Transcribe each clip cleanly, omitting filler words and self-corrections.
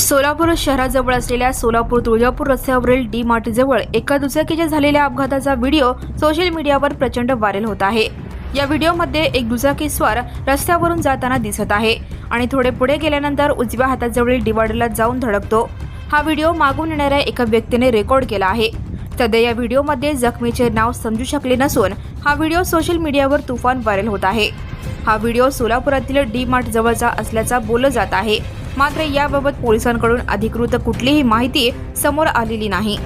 सोलापूर शहराजवळ असलेल्या सोलापूर तुळजापूर रस्त्यावरील डी मार्ट जवळ एका दुचाकीच्या झालेल्या अपघाताचा व्हिडिओ सोशल मीडियावर प्रचंड व्हायरल होत आहे। या व्हिडिओमध्ये एक दुचाकी स्वार रस्त्यावरून जाताना दिसत आहे आणि थोडे पुढे गेल्यानंतर उजव्या हाताजवळील डिवायडरला जाऊन धडकतो। हा व्हिडिओ मागून येणाऱ्या एका व्यक्तीने रेकॉर्ड केला आहे। सध्या या व्हिडिओमध्ये जखमीचे नाव समजू शकले नसून हा व्हिडिओ सोशल मीडियावर तुफान व्हायरल होत आहे। हा व्हिडिओ सोलापुरातील डी मार्ट जवळचा असल्याचा बोललं जात आहे, मात्र याबाबत पोलिसांकडून अधिकृत कुठलीही माहिती समोर आलेली नाही।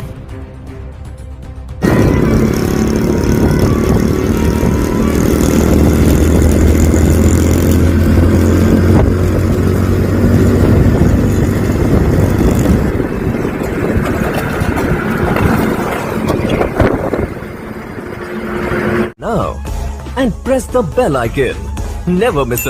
Now and press the bell icon. Never miss a